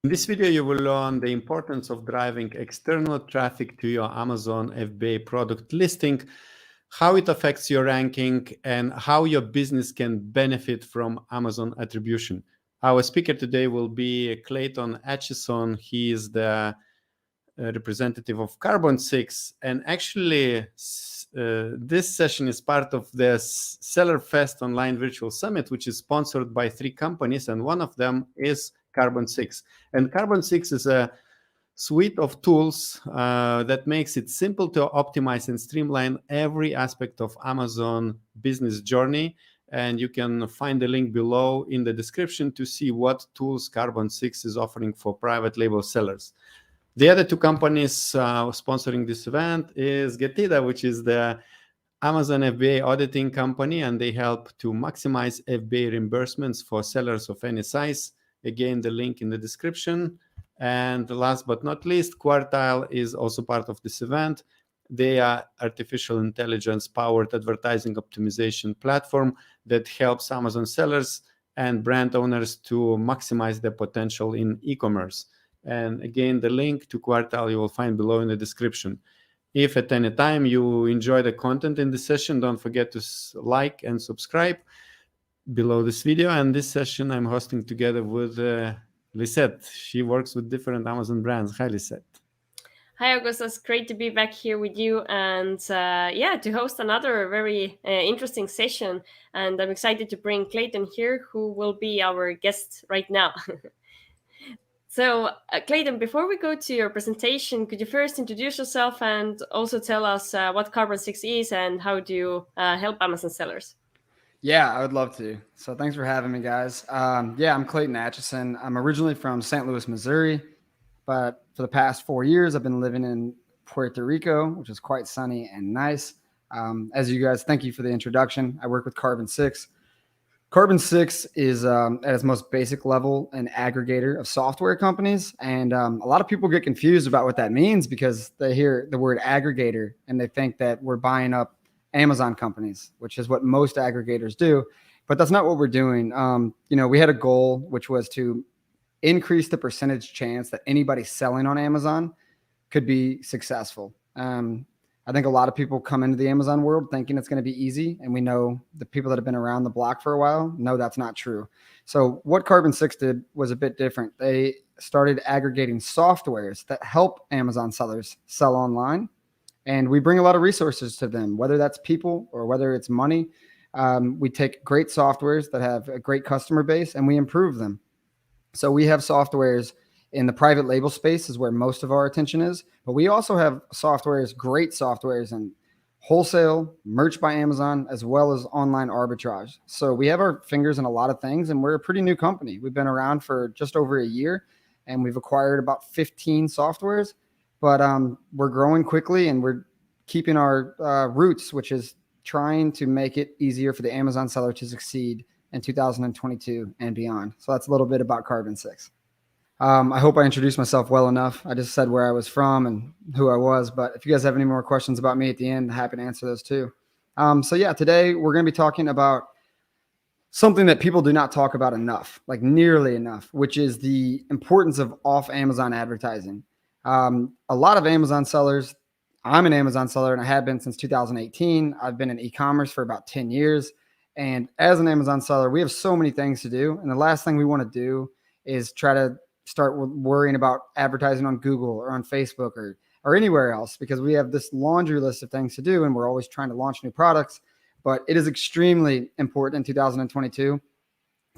In this video, you will learn the importance of driving external traffic to your Amazon FBA product listing, how it affects your ranking, and how your business can benefit from Amazon attribution. Our speaker today will be Clayton Atchison. He is the representative of Carbon6, and actually this session is part of the Seller Fest Online Virtual Summit, which is sponsored by 3 companies, and one of them is Carbon6. And Carbon6 is a suite of tools that makes it simple to optimize and streamline every aspect of Amazon business journey. And you can find the link below in the description to see what tools Carbon6 is offering for private label sellers. The other 2 companies sponsoring this event is Getida, which is the Amazon FBA auditing company, and they help to maximize FBA reimbursements for sellers of any size. Again, the link in the description. And last but not least, Quartile is also part of this event. They are artificial intelligence powered advertising optimization platform that helps Amazon sellers and brand owners to maximize their potential in e-commerce. And again, the link to Quartile you will find below in the description. If at any time you enjoy the content in this session, don't forget to like and subscribe below this video. And this session I'm hosting together with Lisette. She works with different Amazon brands. Hi, Lisette. Hi, Augustus. Great to be back here with you and to host another very interesting session. And I'm excited to bring Clayton here, who will be our guest right now. So, Clayton, before we go to your presentation, could you first introduce yourself and also tell us what Carbon6 is and how do you help Amazon sellers? Yeah, I would love to. So thanks for having me, guys. I'm Clayton Atchison. I'm originally from St. Louis, Missouri, but for the past 4 years, I've been living in Puerto Rico, which is quite sunny and nice. As you guys, thank you for the introduction. I work with Carbon6. Carbon6 is, at its most basic level, an aggregator of software companies. And a lot of people get confused about what that means because they hear the word aggregator and they think that we're buying up Amazon companies, which is what most aggregators do. But that's not what we're doing. We had a goal, which was to increase the percentage chance that anybody selling on Amazon could be successful. I think a lot of people come into the Amazon world thinking it's going to be easy. And we know the people that have been around the block for a while know that's not true. So what Carbon6 did was a bit different. They started aggregating softwares that help Amazon sellers sell online. And we bring a lot of resources to them, whether that's people or whether it's money. We take great softwares that have a great customer base and we improve them. So we have softwares in the private label space is where most of our attention is, but we also have great softwares in wholesale, merch by Amazon, as well as online arbitrage. So we have our fingers in a lot of things and we're a pretty new company. We've been around for just over a year and we've acquired about 15 softwares, but we're growing quickly and we're keeping our roots, which is trying to make it easier for the Amazon seller to succeed in 2022 and beyond. So that's a little bit about Carbon6. I hope I introduced myself well enough. I just said where I was from and who I was, but if you guys have any more questions about me at the end, happy to answer those too. Today we're going to be talking about something that people do not talk about enough, like nearly enough, which is the importance of off Amazon advertising. A lot of Amazon sellers, I'm an Amazon seller and I have been since 2018. I've been in e-commerce for about 10 years. And as an Amazon seller, we have so many things to do. And the last thing we want to do is try to start worrying about advertising on Google or on Facebook or anywhere else because we have this laundry list of things to do and we're always trying to launch new products. But it is extremely important in 2022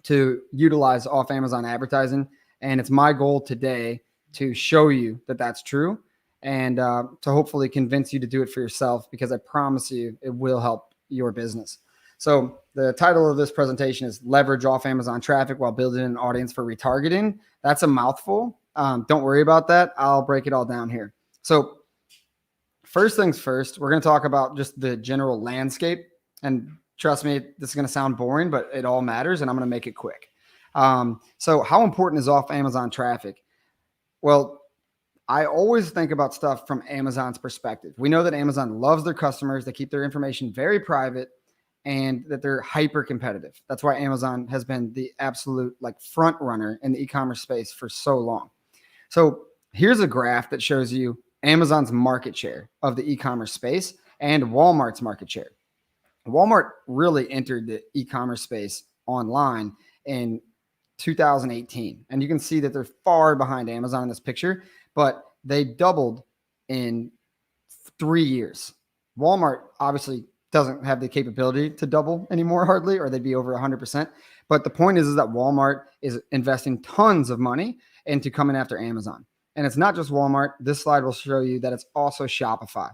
to utilize off Amazon advertising. And it's my goal today to show you that that's true and to hopefully convince you to do it for yourself because I promise you it will help your business. So the title of this presentation is Leverage Off Amazon Traffic While Building an Audience for Retargeting. That's a mouthful. Don't worry about that. I'll break it all down here. So first things first, we're going to talk about just the general landscape. And trust me, this is going to sound boring, but it all matters, and I'm going to make it quick. So how important is off Amazon traffic? Well, I always think about stuff from Amazon's perspective. We know that Amazon loves their customers. They keep their information very private. and that they're hyper competitive. That's why Amazon has been the absolute like front runner in the e-commerce space for so long. So here's a graph that shows you Amazon's market share of the e-commerce space and Walmart's market share. Walmart really entered the e-commerce space online in 2018. And you can see that they're far behind Amazon in this picture, but they doubled in 3 years. Walmart obviously doesn't have the capability to double anymore hardly, or they'd be over 100%. But the point is that Walmart is investing tons of money into coming after Amazon. And it's not just Walmart. This slide will show you that it's also Shopify.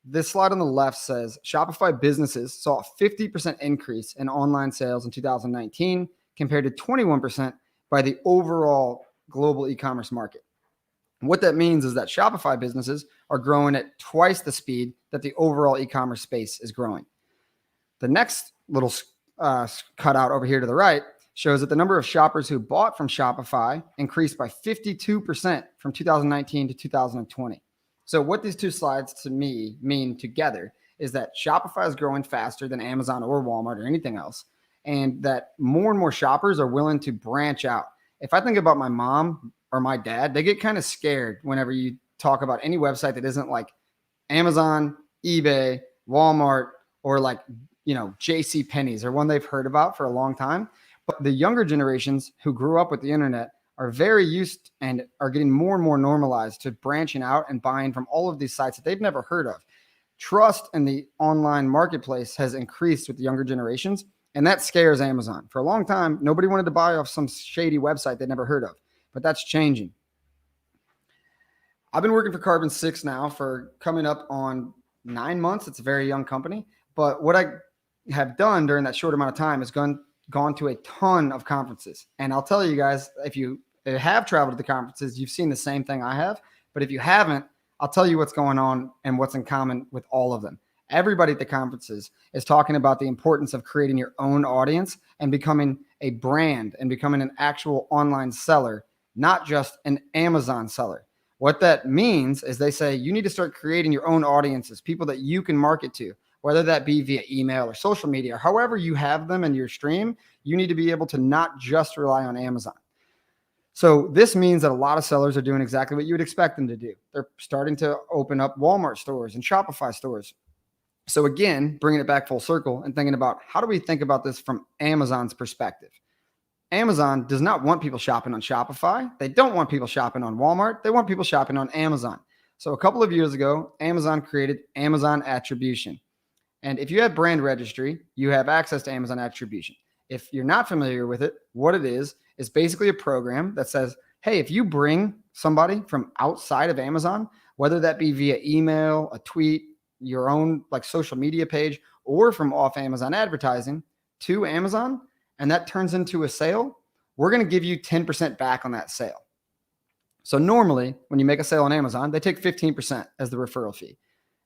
This slide on the left says Shopify businesses saw a 50% increase in online sales in 2019 compared to 21% by the overall global e-commerce market. What that means is that Shopify businesses are growing at twice the speed that the overall e-commerce space is growing. The next little cutout over here to the right shows that the number of shoppers who bought from Shopify increased by 52% from 2019 to 2020. So what these two slides to me mean together is that Shopify is growing faster than Amazon or Walmart or anything else, and that more and more shoppers are willing to branch out. If I think about my mom or my dad, they get kind of scared whenever you talk about any website that isn't like Amazon, eBay, Walmart, or like, J.C. Penney's or one they've heard about for a long time. But the younger generations who grew up with the internet are very used and are getting more and more normalized to branching out and buying from all of these sites that they've never heard of. Trust in the online marketplace has increased with the younger generations, and that scares Amazon. For a long time, nobody wanted to buy off some shady website they'd never heard of, but that's changing. I've been working for Carbon6 now for coming up on 9 months. It's a very young company, but what I have done during that short amount of time is gone to a ton of conferences. And I'll tell you guys, if you have traveled to the conferences, you've seen the same thing I have. But if you haven't, I'll tell you what's going on and what's in common with all of them. Everybody at the conferences is talking about the importance of creating your own audience and becoming a brand and becoming an actual online seller, not just an Amazon seller. What that means is they say you need to start creating your own audiences, people that you can market to, whether that be via email or social media, or however you have them in your stream. You need to be able to not just rely on Amazon. So this means that a lot of sellers are doing exactly what you would expect them to do. They're starting to open up Walmart stores and Shopify stores. So again, bringing it back full circle and thinking about how do we think about this from Amazon's perspective? Amazon does not want people shopping on Shopify. They don't want people shopping on Walmart. They want people shopping on Amazon. So a couple of years ago, Amazon created Amazon Attribution. And if you have brand registry, you have access to Amazon Attribution. If you're not familiar with it, what it is basically a program that says, hey, if you bring somebody from outside of Amazon, whether that be via email, a tweet, your own like social media page, or from off Amazon advertising to Amazon, and that turns into a sale, we're going to give you 10% back on that sale. So normally when you make a sale on Amazon, they take 15% as the referral fee.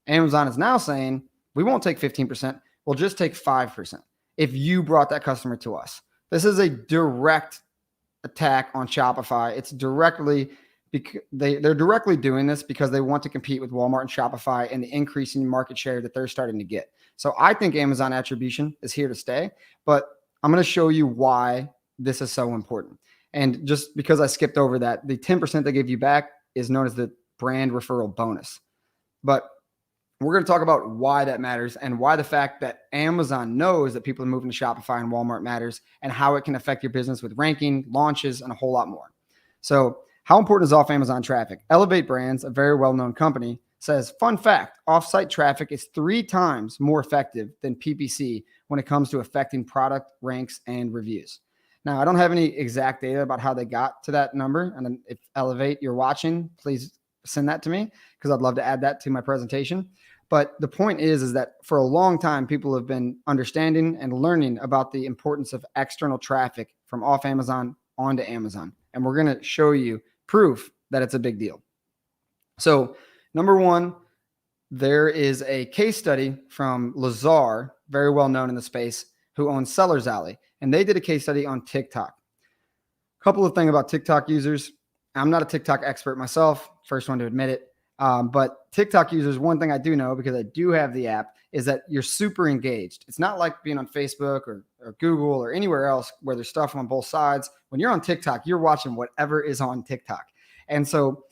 Amazon is now saying, we won't take 15%. We'll just take 5% if you brought that customer to us. This is a direct attack on Shopify. It's directly because they're directly doing this because they want to compete with Walmart and Shopify and the increasing market share that they're starting to get. So I think Amazon Attribution is here to stay, but I'm going to show you why this is so important. And just because I skipped over that, the 10% they give you back is known as the brand referral bonus. But we're going to talk about why that matters and why the fact that Amazon knows that people are moving to Shopify and Walmart matters and how it can affect your business with ranking, launches, and a whole lot more. So how important is off Amazon traffic? Elevate Brands, a very well-known company, says, fun fact, off-site traffic is 3 times more effective than PPC when it comes to affecting product ranks and reviews. Now, I don't have any exact data about how they got to that number. And if Elevate, you're watching, please send that to me because I'd love to add that to my presentation. But the point is that for a long time, people have been understanding and learning about the importance of external traffic from off Amazon onto Amazon. And we're going to show you proof that it's a big deal. So number one, there is a case study from Lazar, very well known in the space, who owns Sellers Alley. And they did a case study on TikTok. A couple of things about TikTok users. I'm not a TikTok expert myself, first one to admit it. But TikTok users, one thing I do know, because I do have the app, is that you're super engaged. It's not like being on Facebook or Google or anywhere else where there's stuff on both sides. When you're on TikTok, you're watching whatever is on TikTok. And so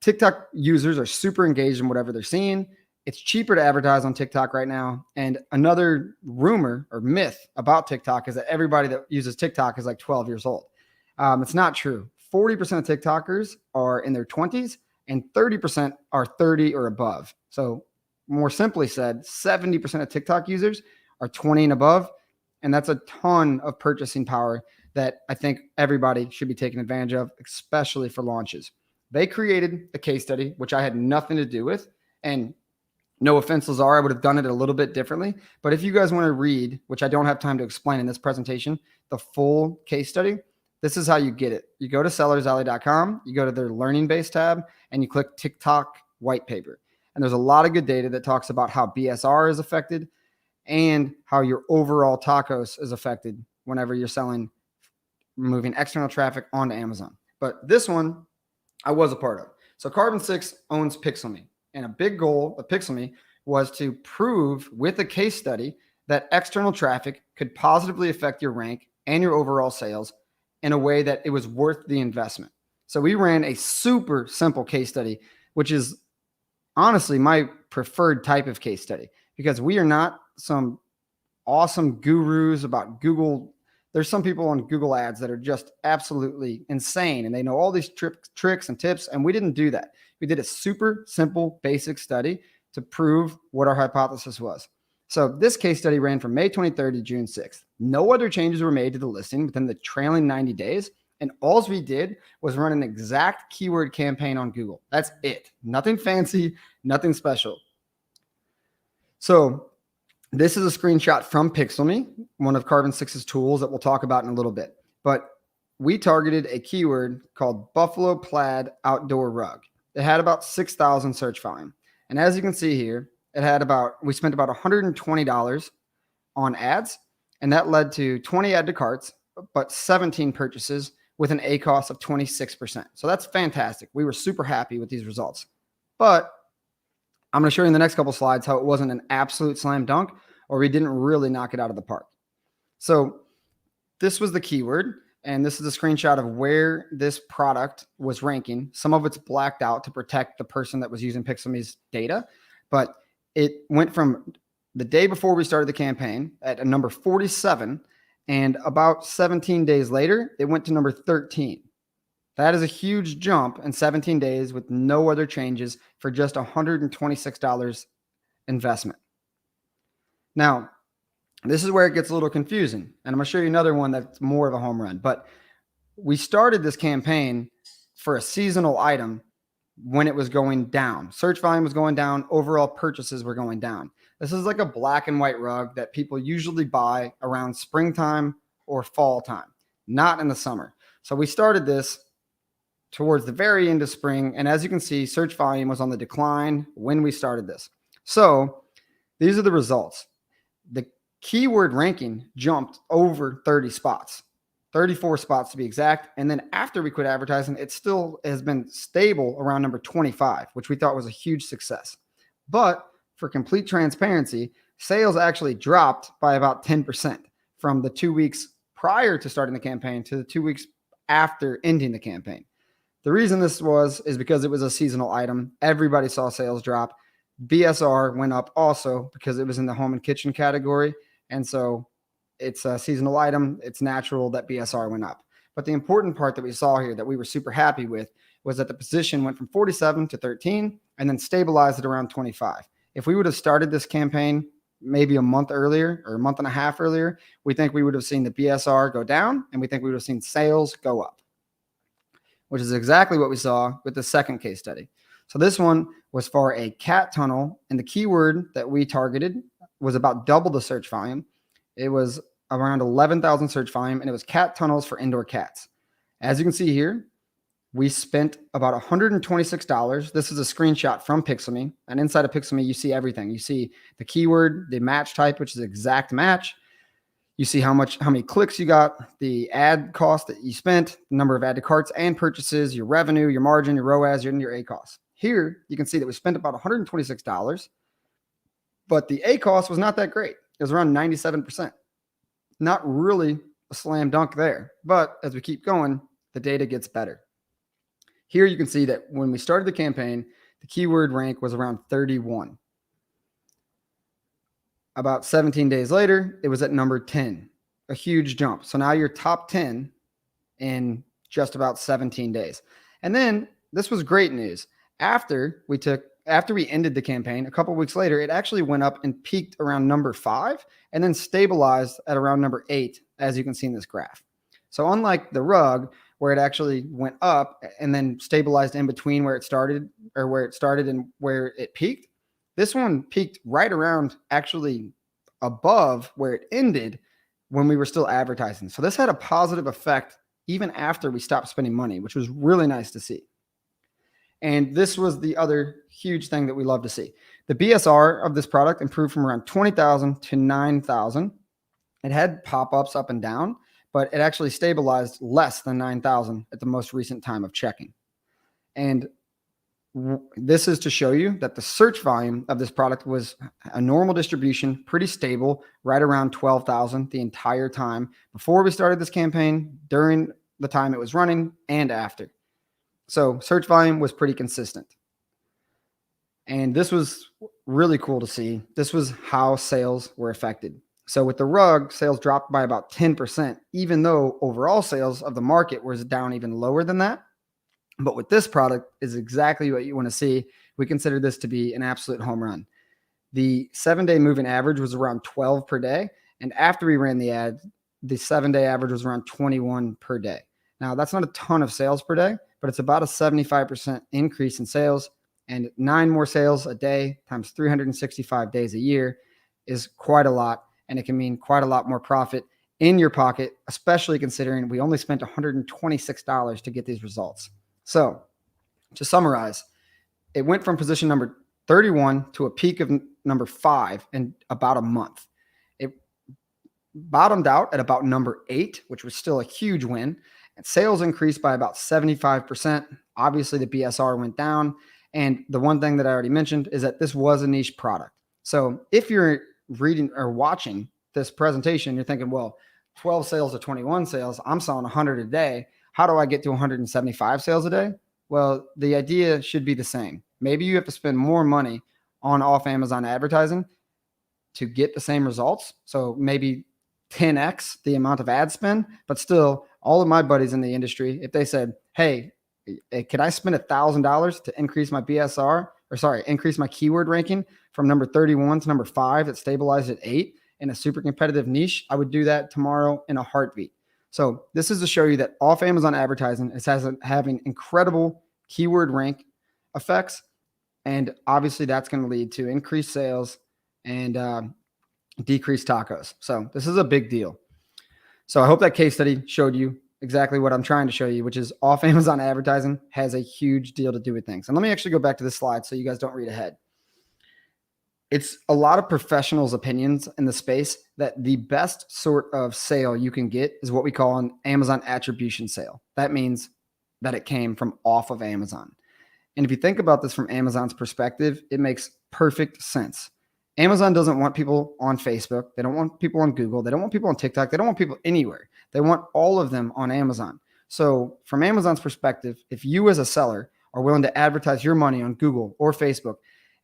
TikTok users are super engaged in whatever they're seeing. It's cheaper to advertise on TikTok right now. And another rumor or myth about TikTok is that everybody that uses TikTok is like 12 years old. It's not true. 40% of TikTokers are in their 20s and 30% are 30 or above. So more simply said, 70% of TikTok users are 20 and above. And that's a ton of purchasing power that I think everybody should be taking advantage of, especially for launches. They created a case study, which I had nothing to do with. And no offense, Lazar, I would have done it a little bit differently. But if you guys want to read, which I don't have time to explain in this presentation, the full case study, this is how you get it. You go to sellersalley.com, you go to their learning base tab, and you click TikTok white paper. And there's a lot of good data that talks about how BSR is affected and how your overall tacos is affected whenever you're moving external traffic onto Amazon. But this one I was a part of. So Carbon6 owns Pixelme. And a big goal of Pixelme was to prove with a case study that external traffic could positively affect your rank and your overall sales in a way that it was worth the investment. So we ran a super simple case study, which is honestly my preferred type of case study, because we are not some awesome gurus about Google. There's some people on Google Ads that are just absolutely insane and they know all these tricks and tips, and we didn't do that. We did a super simple basic study to prove what our hypothesis was. So this case study ran from May 23rd to June 6th. No other changes were made to the listing within the trailing 90 days. And all we did was run an exact keyword campaign on Google. That's it. Nothing fancy, nothing special. So this is a screenshot from Pixelme, one of Carbon6's tools that we'll talk about in a little bit. But we targeted a keyword called Buffalo Plaid Outdoor Rug. It had about 6,000 search volume. And as you can see here, we spent about $120 on ads, and that led to 20 add to carts, but 17 purchases with an ACoS of 26%. So that's fantastic. We were super happy with these results. But I'm going to show you in the next couple slides how it wasn't an absolute slam dunk, or we didn't really knock it out of the park. So this was the keyword, and this is a screenshot of where this product was ranking. Some of it's blacked out to protect the person that was using Pixelme's data, but it went from the day before we started the campaign at a number 47, and about 17 days later, it went to number 13. That is a huge jump in 17 days with no other changes for just $126 investment. Now, this is where it gets a little confusing, and I'm going to show you another one that's more of a home run. But we started this campaign for a seasonal item when it was going down. Search volume was going down. Overall purchases were going down. This is like a black and white rug that people usually buy around springtime or fall time, not in the summer. So we started this towards the very end of spring. And as you can see, search volume was on the decline when we started this. So these are the results. The keyword ranking jumped over 30 spots, 34 spots to be exact. And then after we quit advertising, it still has been stable around number 25, which we thought was a huge success. But for complete transparency, sales actually dropped by about 10% from the 2 weeks prior to starting the campaign to the 2 weeks after ending the campaign. The reason this is because it was a seasonal item. Everybody saw sales drop. BSR went up also because it was in the home and kitchen category. And so it's a seasonal item. It's natural that BSR went up. But the important part that we saw here that we were super happy with was that the position went from 47 to 13 and then stabilized at around 25. If we would have started this campaign maybe a month earlier or a month and a half earlier, we think we would have seen the BSR go down and we think we would have seen sales go up, which is exactly what we saw with the second case study. So this one was for a cat tunnel, and the keyword that we targeted was about double the search volume. It was around 11,000 search volume, and it was cat tunnels for indoor cats. As you can see here, we spent about $126. This is a screenshot from Pixelme, and inside of Pixelme, you see everything. You see the keyword, the match type, which is exact match. You see how many clicks you got, the ad cost that you spent, the number of add to carts and purchases, your revenue, your margin, your ROAS, and your ACoS. Here, you can see that we spent about $126, but the ACoS was not that great. It was around 97%. Not really a slam dunk there, but as we keep going, the data gets better. Here you can see that when we started the campaign, the keyword rank was around 31. About 17 days later, it was at number 10, a huge jump. So now you're top 10 in just about 17 days. And then this was great news. After we ended the campaign, a couple weeks later, it actually went up and peaked around number 5 and then stabilized at around number 8, as you can see in this graph. So unlike the rug, where it actually went up and then stabilized in between where it started and where it peaked, this one peaked right around, actually above where it ended when we were still advertising. So this had a positive effect even after we stopped spending money, which was really nice to see. And this was the other huge thing that we love to see. The BSR of this product improved from around 20,000 to 9,000. It had pop-ups up and down, but it actually stabilized less than 9,000 at the most recent time of checking. And this is to show you that the search volume of this product was a normal distribution, pretty stable, right around 12,000 the entire time before we started this campaign, during the time it was running, and after. So search volume was pretty consistent. And this was really cool to see. This was how sales were affected. So with the rug, sales dropped by about 10%, even though overall sales of the market was down even lower than that. But with this product is exactly what you want to see. We consider this to be an absolute home run. The 7-day moving average was around 12 per day. And after we ran the ad, the 7-day average was around 21 per day. Now, that's not a ton of sales per day, but it's about a 75% increase in sales. And 9 more sales a day times 365 days a year is quite a lot. And it can mean quite a lot more profit in your pocket, especially considering we only spent $126 to get these results. So to summarize, it went from position number 31 to a peak of number 5 in about a month. It bottomed out at about number 8, which was still a huge win. And sales increased by about 75%. Obviously, the BSR went down. And the one thing that I already mentioned is that this was a niche product. So if you're reading or watching this presentation, you're thinking, well, 12 sales to 21 sales, I'm selling 100 a day. How do I get to 175 sales a day? Well, the idea should be the same. Maybe you have to spend more money on off Amazon advertising to get the same results. So maybe 10x the amount of ad spend, but still all of my buddies in the industry, if they said, hey, can I spend $1,000 to increase my increase my keyword ranking from number 31 to number 5 that stabilized at 8 in a super competitive niche, I would do that tomorrow in a heartbeat. So this is to show you that off Amazon advertising is having incredible keyword rank effects. And obviously that's going to lead to increased sales and decreased tacos. So this is a big deal. So I hope that case study showed you exactly what I'm trying to show you, which is off Amazon advertising has a huge deal to do with things. And let me actually go back to this slide so you guys don't read ahead. It's a lot of professionals' opinions in the space that the best sort of sale you can get is what we call an Amazon attribution sale. That means that it came from off of Amazon. And if you think about this from Amazon's perspective, it makes perfect sense. Amazon doesn't want people on Facebook. They don't want people on Google. They don't want people on TikTok. They don't want people anywhere. They want all of them on Amazon. So from Amazon's perspective, if you as a seller are willing to advertise your money on Google or Facebook,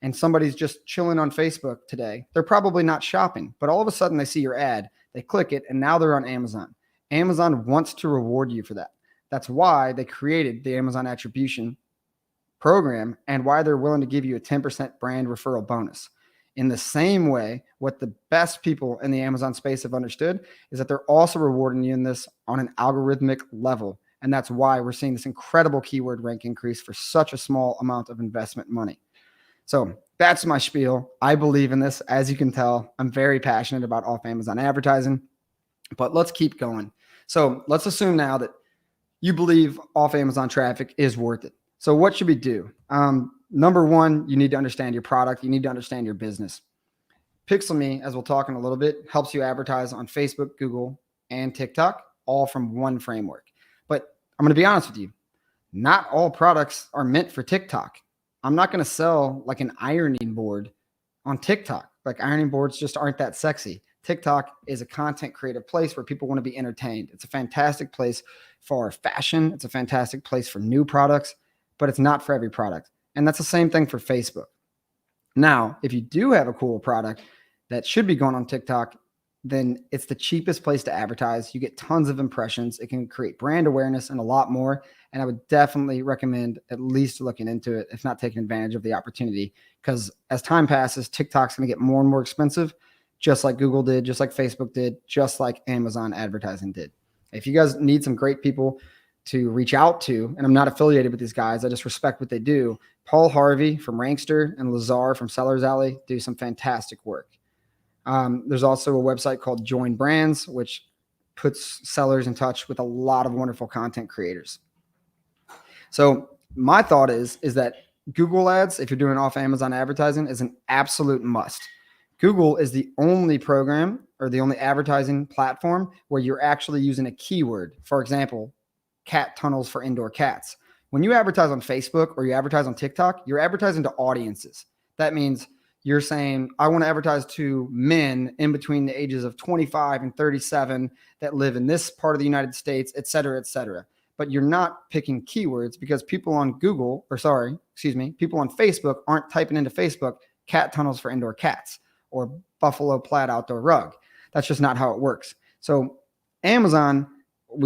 and somebody's just chilling on Facebook today, they're probably not shopping, but all of a sudden they see your ad, they click it, and now they're on Amazon. Amazon wants to reward you for that. That's why they created the Amazon attribution program and why they're willing to give you a 10% brand referral bonus. In the same way, what the best people in the Amazon space have understood is that they're also rewarding you in this on an algorithmic level. And that's why we're seeing this incredible keyword rank increase for such a small amount of investment money. So that's my spiel. I believe in this. As you can tell, I'm very passionate about off Amazon advertising, but let's keep going. So let's assume now that you believe off Amazon traffic is worth it. So what should we do? Number one, you need to understand your product. You need to understand your business. PixelMe, as we'll talk in a little bit, helps you advertise on Facebook, Google, and TikTok, all from one framework. But I'm going to be honest with you. Not all products are meant for TikTok. I'm not going to sell like an ironing board on TikTok. Like ironing boards just aren't that sexy. TikTok is a content creative place where people want to be entertained. It's a fantastic place for fashion. It's a fantastic place for new products, but it's not for every product. And that's the same thing for Facebook. Now, if you do have a cool product that should be going on TikTok, then it's the cheapest place to advertise. You get tons of impressions. It can create brand awareness and a lot more. And I would definitely recommend at least looking into it, if not taking advantage of the opportunity, because as time passes, TikTok's going to get more and more expensive, just like Google did, just like Facebook did, just like Amazon advertising did. If you guys need some great people to reach out to, and I'm not affiliated with these guys, I just respect what they do. Paul Harvey from Rankster and Lazar from Sellers Alley do some fantastic work. There's also a website called Join Brands, which puts sellers in touch with a lot of wonderful content creators. So my thought is that Google ads, if you're doing off Amazon advertising, is an absolute must. Google is the only program or the only advertising platform where you're actually using a keyword. For example, cat tunnels for indoor cats. When you advertise on Facebook or you advertise on TikTok, you're advertising to audiences. That means you're saying, I want to advertise to men in between the ages of 25 and 37 that live in this part of the United States, et cetera, et cetera. But you're not picking keywords because people on people on Facebook aren't typing into Facebook cat tunnels for indoor cats or buffalo plaid outdoor rug. That's just not how it works. So Amazon,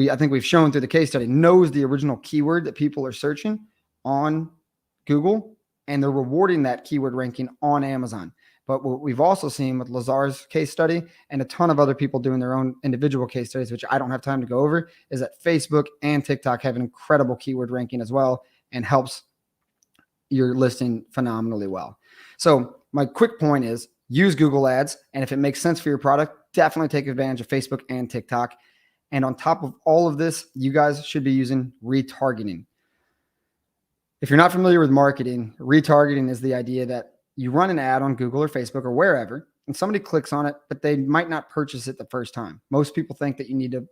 I think we've shown through the case study, knows the original keyword that people are searching on Google, and they're rewarding that keyword ranking on Amazon. But what we've also seen with Lazar's case study and a ton of other people doing their own individual case studies, which I don't have time to go over, is that Facebook and TikTok have an incredible keyword ranking as well and helps your listing phenomenally well. So my quick point is use Google ads. And if it makes sense for your product, definitely take advantage of Facebook and TikTok. And on top of all of this, you guys should be using retargeting. If you're not familiar with marketing, retargeting is the idea that you run an ad on Google or Facebook or wherever, and somebody clicks on it, but they might not purchase it the first time. Most people think that you need to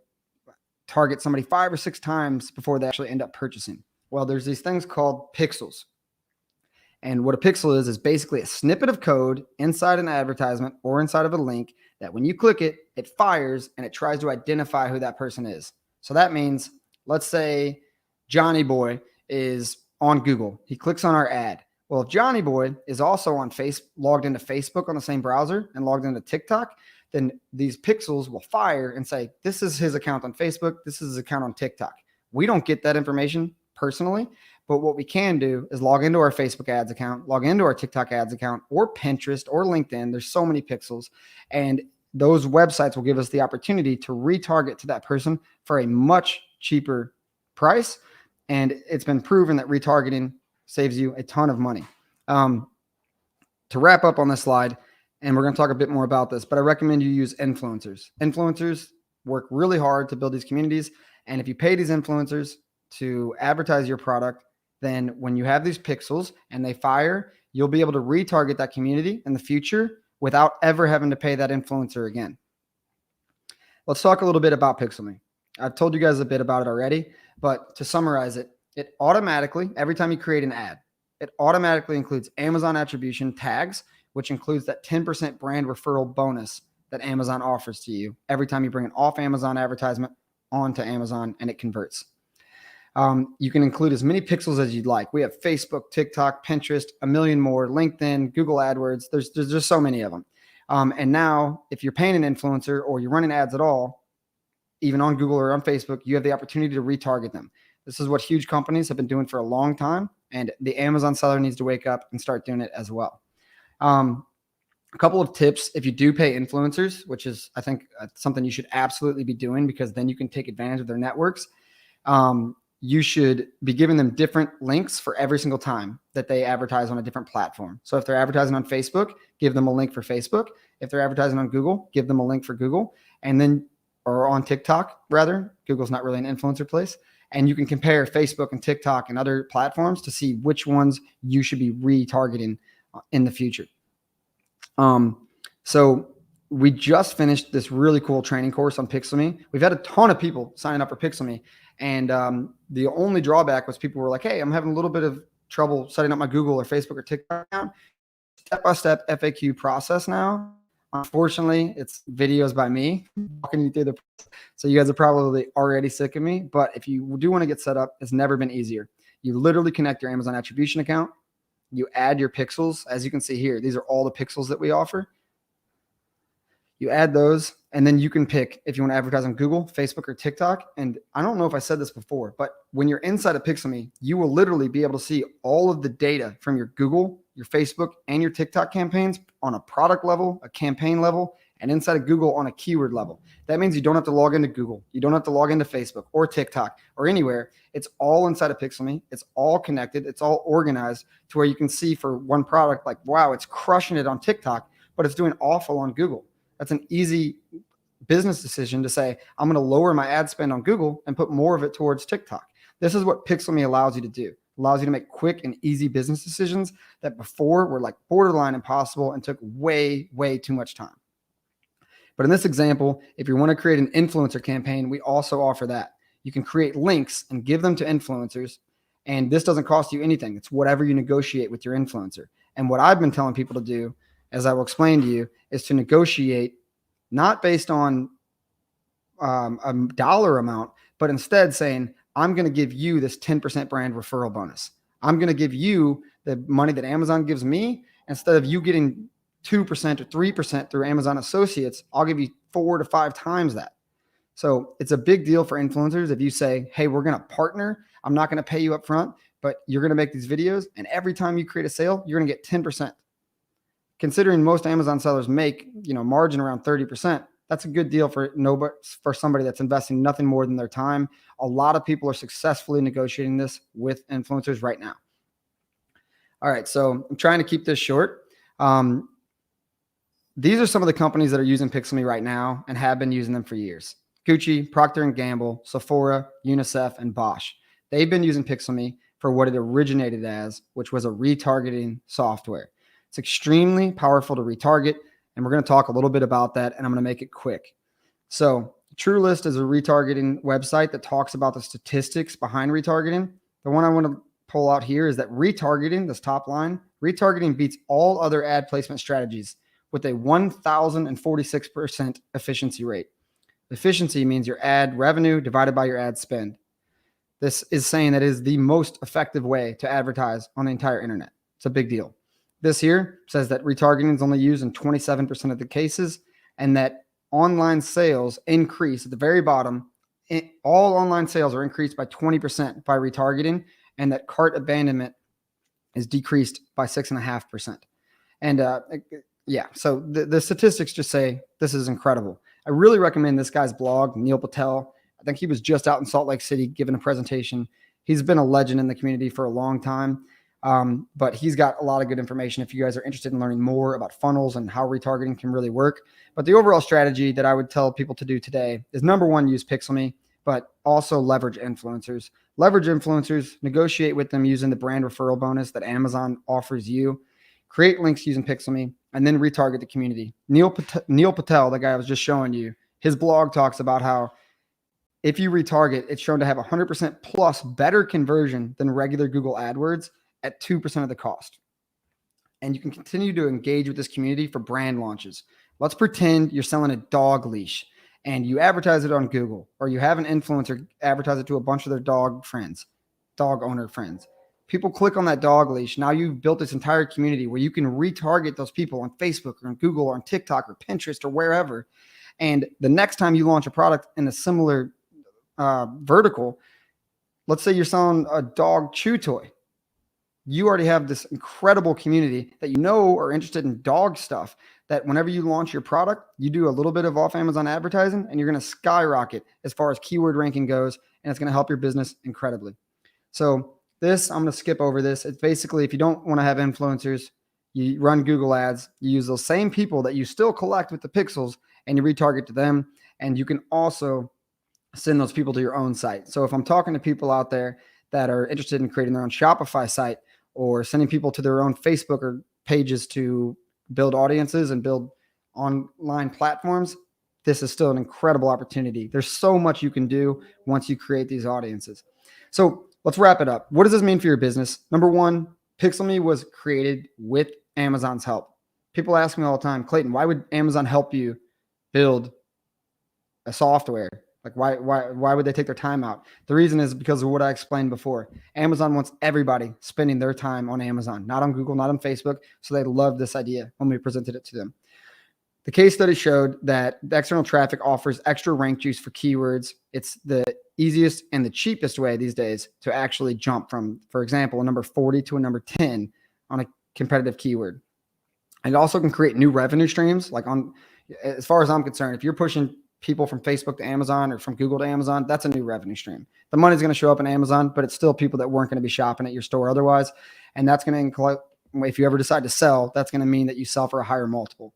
target somebody 5 or 6 times before they actually end up purchasing. Well, there's these things called pixels. And what a pixel is basically a snippet of code inside an advertisement or inside of a link that when you click it, it fires and it tries to identify who that person is. So that means, let's say Johnny Boy is on Google. He clicks on our ad. Well, if Johnny Boy is also on logged into Facebook on the same browser and logged into TikTok, then these pixels will fire and say, this is his account on Facebook. This is his account on TikTok. We don't get that information personally, but what we can do is log into our Facebook ads account, log into our TikTok ads account, or Pinterest or LinkedIn. There's so many pixels, and those websites will give us the opportunity to retarget to that person for a much cheaper price. And it's been proven that retargeting saves you a ton of money. To wrap up on this slide, and we're going to talk a bit more about this, but I recommend you use influencers. Influencers work really hard to build these communities. And if you pay these influencers to advertise your product, then when you have these pixels and they fire, you'll be able to retarget that community in the future without ever having to pay that influencer again. Let's talk a little bit about Pixelme. I've told you guys a bit about it already, but to summarize it, it automatically, every time you create an ad, it automatically includes Amazon attribution tags, which includes that 10% brand referral bonus that Amazon offers to you every time you bring an off Amazon advertisement onto Amazon and it converts. You can include as many pixels as you'd like. We have Facebook, TikTok, Pinterest, a million more, LinkedIn, Google AdWords. There's just so many of them. And now if you're paying an influencer or you're running ads at all, even on Google or on Facebook, you have the opportunity to retarget them. This is what huge companies have been doing for a long time, and the Amazon seller needs to wake up and start doing it as well. A couple of tips if you do pay influencers, which is, I think, something you should absolutely be doing because then you can take advantage of their networks. You should be giving them different links for every single time that they advertise on a different platform. So if they're advertising on Facebook, give them a link for Facebook. If they're advertising on Google, give them a link for Google. And then, or on TikTok, rather. Google's not really an influencer place. And you can compare Facebook and TikTok and other platforms to see which ones you should be retargeting in the future. So we just finished this really cool training course on Pixelme. We've had a ton of people signing up for Pixelme. And the only drawback was people were like, hey, I'm having a little bit of trouble setting up my Google or Facebook or TikTok account, step-by-step FAQ process now. Unfortunately, it's videos by me walking you through the process. So you guys are probably already sick of me, but if you do want to get set up, it's never been easier. You literally connect your Amazon attribution account. You add your pixels. As you can see here, these are all the pixels that we offer. You add those, and then you can pick if you want to advertise on Google, Facebook, or TikTok. And I don't know if I said this before, but when you're inside of Pixelme, you will literally be able to see all of the data from your Google, your Facebook, and your TikTok campaigns on a product level, a campaign level, and inside of Google on a keyword level. That means you don't have to log into Google. You don't have to log into Facebook or TikTok or anywhere. It's all inside of Pixelme. It's all connected. It's all organized to where you can see for one product, like, wow, it's crushing it on TikTok, but it's doing awful on Google. That's an easy business decision to say, I'm going to lower my ad spend on Google and put more of it towards TikTok. This is what Pixelme allows you to do. It allows you to make quick and easy business decisions that before were like borderline impossible and took way, way too much time. But in this example, if you want to create an influencer campaign, we also offer that. You can create links and give them to influencers, and this doesn't cost you anything. It's whatever you negotiate with your influencer. And what I've been telling people to do, as I will explain to you, is to negotiate not based on a dollar amount, but instead saying, I'm going to give you this 10% brand referral bonus. I'm going to give you the money that Amazon gives me. Instead of you getting 2% or 3% through Amazon Associates, I'll give you 4 to 5 times that. So it's a big deal for influencers if you say, hey, we're going to partner. I'm not going to pay you up front, but you're going to make these videos. And every time you create a sale, you're going to get 10%. Considering most Amazon sellers make, margin around 30%, that's a good deal for somebody that's investing nothing more than their time. A lot of people are successfully negotiating this with influencers right now. All right, so I'm trying to keep this short. These are some of the companies that are using Pixelme right now and have been using them for years. Gucci, Procter & Gamble, Sephora, UNICEF, and Bosch. They've been using Pixelme for what it originated as, which was a retargeting software. It's extremely powerful to retarget, and we're going to talk a little bit about that, and I'm going to make it quick. So TrueList is a retargeting website that talks about the statistics behind retargeting. The one I want to pull out here is that retargeting, this top line, retargeting beats all other ad placement strategies with a 1,046% efficiency rate. Efficiency means your ad revenue divided by your ad spend. This is saying that it is the most effective way to advertise on the entire internet. It's a big deal. This here says that retargeting is only used in 27% of the cases, and that online sales increase at the very bottom. All online sales are increased by 20% by retargeting, and that cart abandonment is decreased by 6.5%. And so the statistics just say this is incredible. I really recommend this guy's blog, Neil Patel. I think he was just out in Salt Lake City giving a presentation. He's been a legend in the community for a long time. But he's got a lot of good information if you guys are interested in learning more about funnels and how retargeting can really work. But the overall strategy that I would tell people to do today is, number one, use Pixelme, but also leverage influencers. Leverage influencers, negotiate with them using the brand referral bonus that Amazon offers you. Create links using Pixelme, and then retarget the community. Neil Patel, the guy I was just showing you, his blog talks about how if you retarget, it's shown to have 100% plus better conversion than regular Google AdWords at 2% of the cost. And you can continue to engage with this community for brand launches. Let's pretend you're selling a dog leash and you advertise it on Google, or you have an influencer advertise it to a bunch of their dog owner friends. People click on that dog leash. Now you've built this entire community where you can retarget those people on Facebook or on Google or on TikTok or Pinterest or wherever. And the next time you launch a product in a similar vertical, let's say you're selling a dog chew toy. You already have this incredible community that are interested in dog stuff, that whenever you launch your product, you do a little bit of off Amazon advertising and you're going to skyrocket as far as keyword ranking goes, and it's going to help your business incredibly. So I'm going to skip over this. It's basically, if you don't want to have influencers, you run Google ads, you use those same people that you still collect with the pixels and you retarget to them. And you can also send those people to your own site. So if I'm talking to people out there that are interested in creating their own Shopify site, or sending people to their own Facebook or pages to build audiences and build online platforms, this is still an incredible opportunity. There's so much you can do once you create these audiences. So let's wrap it up. What does this mean for your business? Number one, Pixelme was created with Amazon's help. People ask me all the time, Clayton, why would Amazon help you build a software? Like why would they take their time out? The reason is because of what I explained before. Amazon wants everybody spending their time on Amazon, not on Google, not on Facebook. So they love this idea when we presented it to them. The case study showed that the external traffic offers extra rank juice for keywords. It's the easiest and the cheapest way these days to actually jump from, for example, a number 40 to a number 10 on a competitive keyword. And it also can create new revenue streams. Like as far as I'm concerned, if you're pushing people from Facebook to Amazon or from Google to Amazon, that's a new revenue stream. The money's going to show up in Amazon, but it's still people that weren't going to be shopping at your store otherwise. And that's going to include, if you ever decide to sell, that's going to mean that you sell for a higher multiple.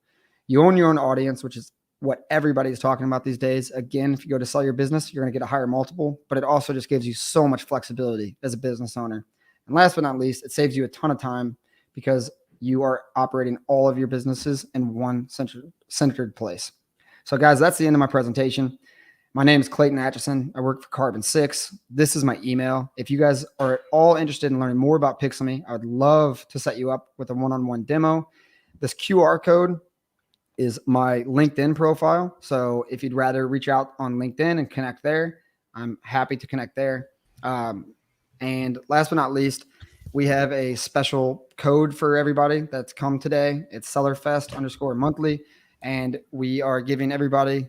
You own your own audience, which is what everybody is talking about these days. Again, if you go to sell your business, you're going to get a higher multiple, but it also just gives you so much flexibility as a business owner. And last but not least, it saves you a ton of time because you are operating all of your businesses in one centered place. So guys, that's the end of my presentation. My name is Clayton Atchison. I work for Carbon6. This is my email. If you guys are at all interested in learning more about Pixelme, I would love to set you up with a one-on-one demo. This QR code is my LinkedIn profile. So if you'd rather reach out on LinkedIn and connect there, I'm happy to connect there. And last but not least, we have a special code for everybody that's come today. It's SellerFest_monthly. And we are giving everybody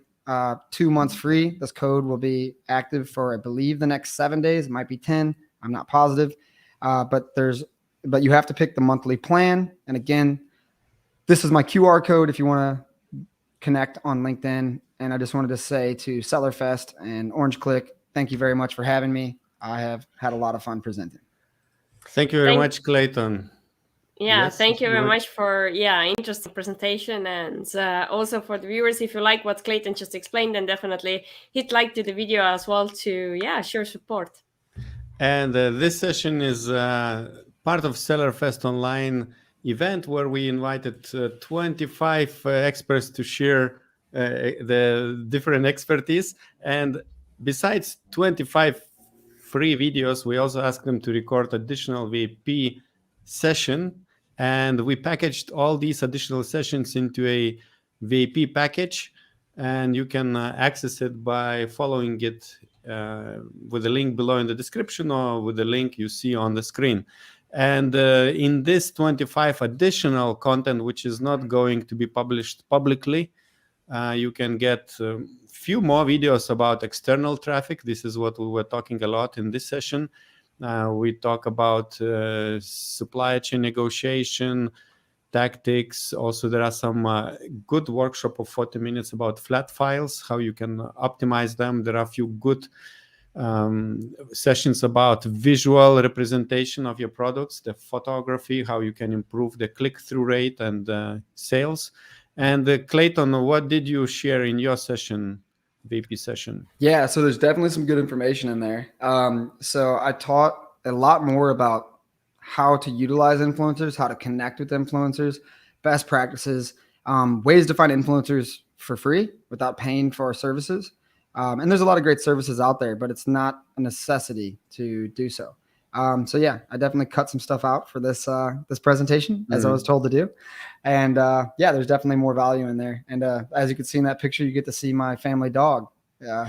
2 months free. This code will be active for, I believe, the next 7 days. It might be 10. I'm not positive. But you have to pick the monthly plan. And again, this is my QR code if you want to connect on LinkedIn. And I just wanted to say to SellerFest and OrangeClick, thank you very much for having me. I have had a lot of fun presenting. Thank you very much, Clayton. Yeah, Yes, thank you very much for interesting presentation, and also for the viewers, if you like what Clayton just explained, then definitely hit like to the video as well to show support. And this session is part of SellerFest Online event where we invited 25 experts to share the different expertise. And besides 25 free videos, we also asked them to record additional VIP session. And we packaged all these additional sessions into a VIP package. And you can access it by following it with the link below in the description or with the link you see on the screen. And in this 25 additional content, which is not going to be published publicly, you can get a few more videos about external traffic. This is what we were talking a lot in this session. We talk about supply chain negotiation, tactics. Also, there are some good workshop of 40 minutes about flat files, how you can optimize them. There are a few good sessions about visual representation of your products, the photography, how you can improve the click-through rate and sales. And Clayton, what did you share in your session, VP session? Yeah, so there's definitely some good information in there. So I taught a lot more about how to utilize influencers, how to connect with influencers, best practices, ways to find influencers for free without paying for our services. And there's a lot of great services out there, but it's not a necessity to do so. So yeah, I definitely cut some stuff out for this this presentation, as I was told to do. And yeah, there's definitely more value in there. And as you can see in that picture, you get to see my family dog.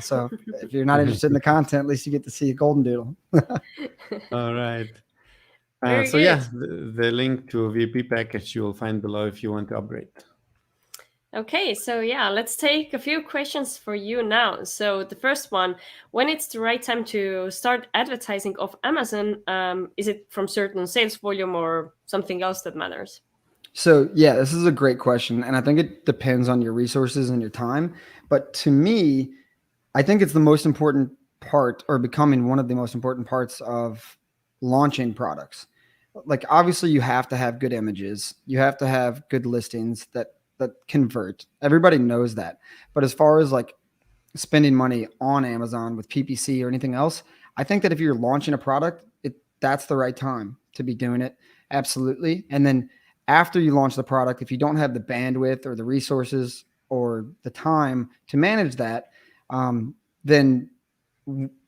So if you're not interested in the content, at least you get to see a golden doodle. All right. So yeah, the link to VP package you'll find below if you want to upgrade. Okay, so yeah, let's take a few questions for you now. So the first one, when it's the right time to start advertising of Amazon, is it from certain sales volume or something else that matters? So yeah, this is a great question. And I think it depends on your resources and your time. But to me, I think it's the most important part, or becoming one of the most important parts of launching products. Like obviously you have to have good images. You have to have good listings that convert. Everybody knows that. But as far as like spending money on Amazon with PPC or anything else, I think that if you're launching a product, that's the right time to be doing it. Absolutely. And then after you launch the product, if you don't have the bandwidth or the resources or the time to manage that, then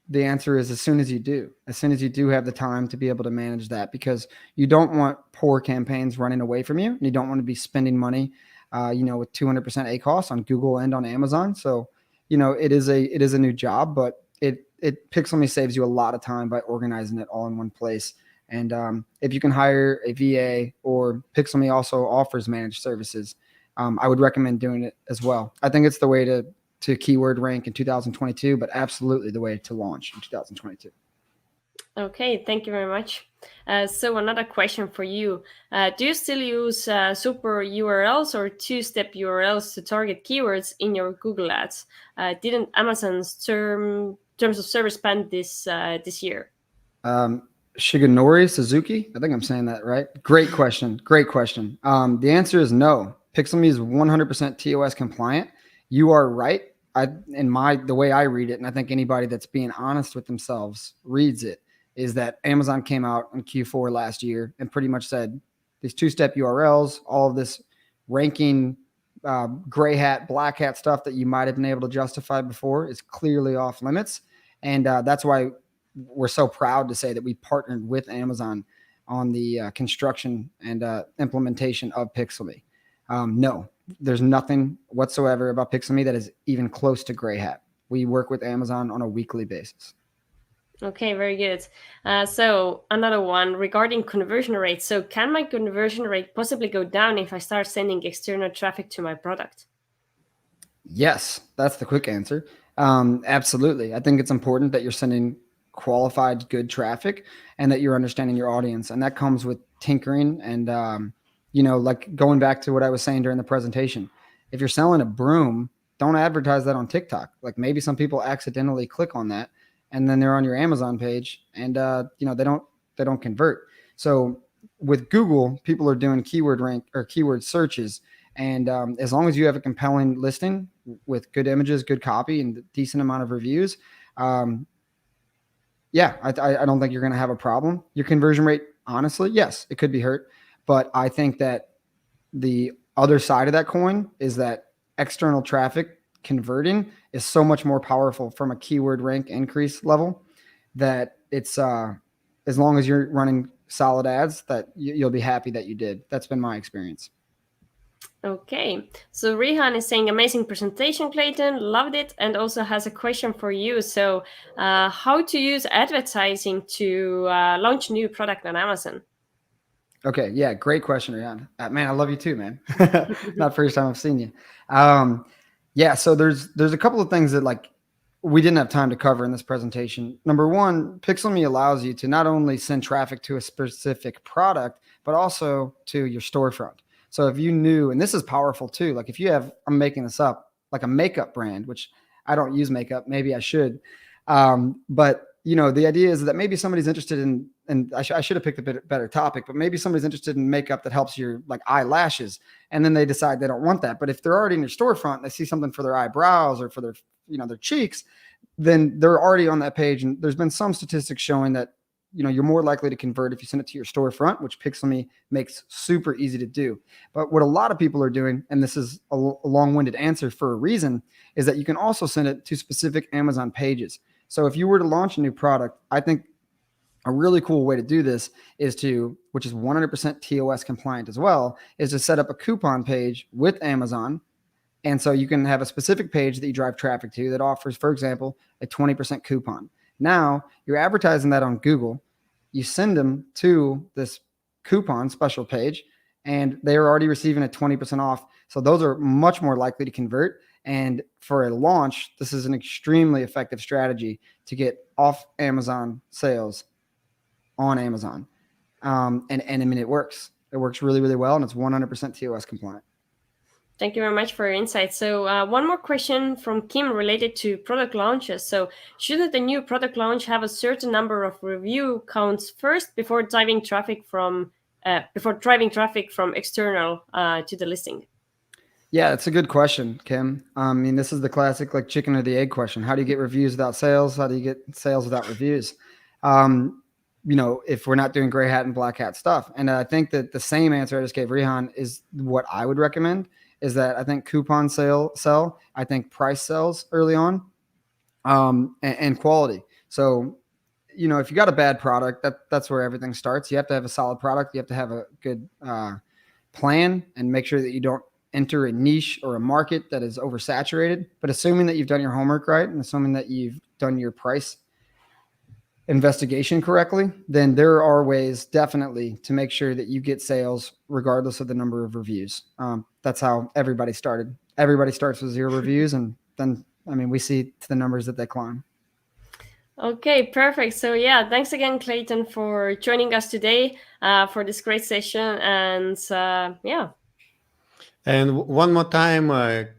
the answer is as soon as you do have the time to be able to manage that, because you don't want poor campaigns running away from you. And you don't want to be spending money, with 200% ACoS on Google and on Amazon. So, it is a new job, but it Pixelme saves you a lot of time by organizing it all in one place. And if you can hire a VA, or Pixelme also offers managed services, I would recommend doing it as well. I think it's the way to keyword rank in 2022, but absolutely the way to launch in 2022. Okay, thank you very much. So another question for you. Do you still use super URLs or two-step URLs to target keywords in your Google ads? Didn't Amazon's terms of service ban this year? Shigenori Suzuki, I think I'm saying that right. Great question. The answer is no. Pixelme is 100% TOS compliant. You are right. The way I read it, and I think anybody that's being honest with themselves reads it, is that Amazon came out in Q4 last year and pretty much said these two-step URLs, all of this ranking, gray hat, black hat stuff that you might have been able to justify before is clearly off limits. And that's why we're so proud to say that we partnered with Amazon on the construction and implementation of Pixelme. No, there's nothing whatsoever about Pixelme that is even close to gray hat. We work with Amazon on a weekly basis. Okay, very good. So another one regarding conversion rate. So can my conversion rate possibly go down if I start sending external traffic to my product? Yes, that's the quick answer. Absolutely. I think it's important that you're sending qualified, good traffic, and that you're understanding your audience. And that comes with tinkering and, like going back to what I was saying during the presentation. If you're selling a broom, don't advertise that on TikTok. Like maybe some people accidentally click on that, and then they're on your Amazon page, and they don't convert. So with Google, people are doing keyword rank or keyword searches, and as long as you have a compelling listing with good images, good copy, and a decent amount of reviews, I don't think you're going to have a problem. Your conversion rate, honestly, yes, it could be hurt, but I think that the other side of that coin is that external traffic converting is so much more powerful from a keyword rank increase level that it's as long as you're running solid ads that you'll be happy that you did. That's been my experience. Okay, so Rehan is saying amazing presentation, Clayton, loved it, and also has a question for you. So how to use advertising to launch a new product on Amazon? Okay, yeah, great question, Rehan. Man, I love you too, man. Not first time I've seen you. So there's a couple of things that we didn't have time to cover in this presentation. Number one, Pixelme allows you to not only send traffic to a specific product, but also to your storefront. So if you knew, and this is powerful too, like if you have, I'm making this up, like a makeup brand, which I don't use makeup, maybe I should. But the idea is that maybe somebody's interested in, and I should have picked a bit better topic, but maybe somebody's interested in makeup that helps your eyelashes, and then they decide they don't want that. But if they're already in your storefront and they see something for their eyebrows or for their, their cheeks, then they're already on that page. And there's been some statistics showing that, you're more likely to convert if you send it to your storefront, which Pixelme makes super easy to do. But what a lot of people are doing, and this is a long-winded answer for a reason, is that you can also send it to specific Amazon pages. So if you were to launch a new product, I think a really cool way to do this is which is 100% TOS compliant as well, is to set up a coupon page with Amazon. And so you can have a specific page that you drive traffic to that offers, for example, a 20% coupon. Now you're advertising that on Google. You send them to this coupon special page, and they are already receiving a 20% off. So those are much more likely to convert. And for a launch, this is an extremely effective strategy to get off Amazon sales on Amazon. And I mean, it works. It works really, really well, and it's 100% TOS compliant. Thank you very much for your insight. So one more question from Kim related to product launches. So shouldn't the new product launch have a certain number of review counts first before driving traffic from external to the listing? Yeah, it's a good question, Kim. I mean, this is the classic chicken or the egg question. How do you get reviews without sales? How do you get sales without reviews? If we're not doing gray hat and black hat stuff. And I think that the same answer I just gave Rehan is what I would recommend, is that I think coupon sell, I think price sells early on, and quality. So, if you got a bad product, that's where everything starts. You have to have a solid product. You have to have a good plan and make sure that you don't enter a niche or a market that is oversaturated. But assuming that you've done your homework right and assuming that you've done your price investigation correctly, then there are ways definitely to make sure that you get sales regardless of the number of reviews. That's how everybody started. Everybody starts with 0 reviews, and then, we see to the numbers that they climb. Okay, perfect. So yeah, thanks again, Clayton, for joining us today for this great session. And yeah. And one more time,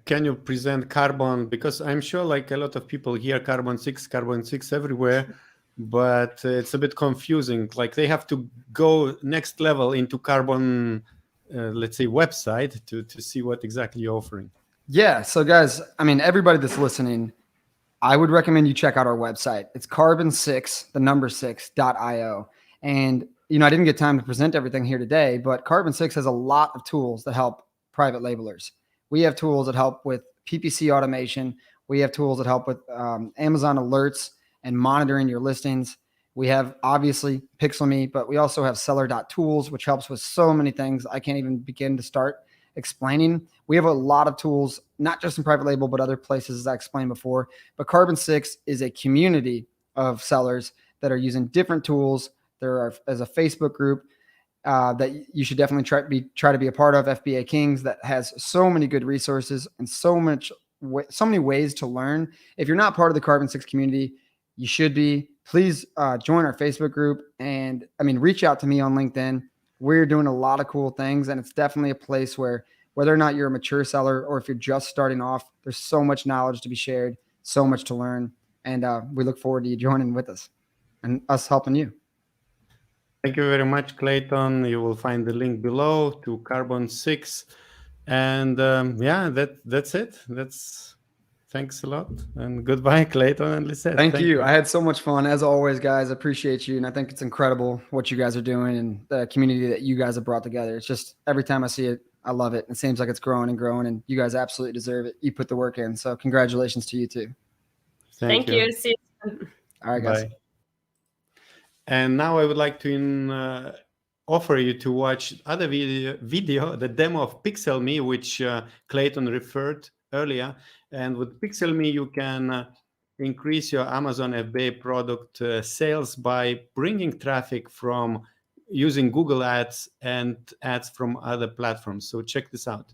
can you present Carbon? Because I'm sure like a lot of people hear Carbon 6 everywhere, but it's a bit confusing. Like they have to go next level into Carbon, let's say, website to see what exactly you're offering. Yeah. So guys, everybody that's listening, I would recommend you check out our website. It's carbon6, the number 6.io. And, I didn't get time to present everything here today, but Carbon 6 has a lot of tools that help private labelers. We have tools that help with PPC automation. We have tools that help with Amazon alerts and monitoring your listings. We have obviously Pixelme, but we also have seller.tools, which helps with so many things I can't even begin to start explaining. We have a lot of tools, not just in private label, but other places, as I explained before. But Carbon 6 is a community of sellers that are using different tools. There is a Facebook group that you should definitely try to be a part of, FBA Kings, that has so many good resources and so many ways to learn. If you're not part of the Carbon 6 community, you should be. Please join our Facebook group and reach out to me on LinkedIn. We're doing a lot of cool things, and it's definitely a place where, whether or not you're a mature seller or if you're just starting off, there's so much knowledge to be shared, so much to learn, and we look forward to you joining with us and us helping you. Thank you very much, Clayton. You will find the link below to Carbon 6. And yeah, that's it. Thanks a lot. And goodbye, Clayton and Lisette. Thank you. I had so much fun. As always, guys, I appreciate you. And I think it's incredible what you guys are doing and the community that you guys have brought together. It's just every time I see it, I love it. It seems like it's growing and growing, and you guys absolutely deserve it. You put the work in. So congratulations to you too. Thank you. See you. All right, guys. Bye. And now I would like to offer you to watch other video, the demo of Pixelme, which Clayton referred earlier. And with Pixelme, you can increase your Amazon FBA product sales by bringing traffic from using Google Ads and ads from other platforms. So check this out.